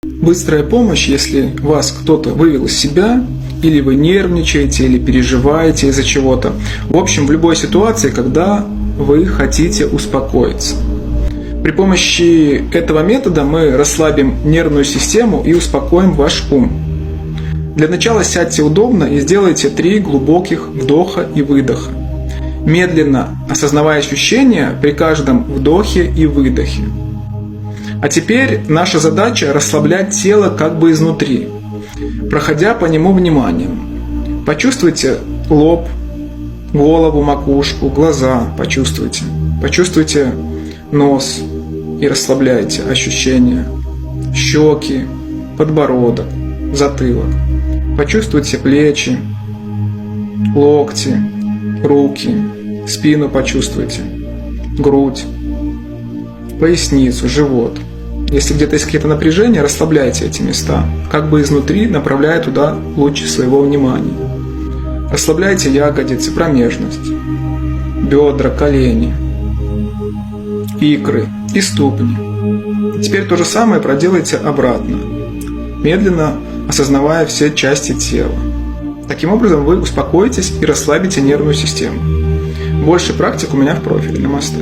Быстрая помощь, если вас кто-то вывел из себя, или вы нервничаете, или переживаете из-за чего-то. В общем, в любой ситуации, когда вы хотите успокоиться. При помощи этого метода мы расслабим нервную систему и успокоим ваш ум. Для начала сядьте удобно и сделайте 3 глубоких вдоха и выдоха, медленно осознавая ощущения при каждом вдохе и выдохе. А теперь наша задача расслаблять тело как бы изнутри, проходя по нему вниманием. Почувствуйте лоб, голову, макушку, глаза почувствуйте. Почувствуйте нос и расслабляйте ощущения. Щеки, подбородок, затылок. Почувствуйте плечи, локти, руки, спину почувствуйте, грудь, поясницу, живот. Если где-то есть какие-то напряжения, расслабляйте эти места, как бы изнутри направляя туда луч своего внимания. Расслабляйте ягодицы, промежность, бедра, колени, икры и ступни. Теперь то же самое проделайте обратно, медленно осознавая все части тела. Таким образом вы успокоитесь и расслабите нервную систему. Больше практик у меня в профиле. Намасте.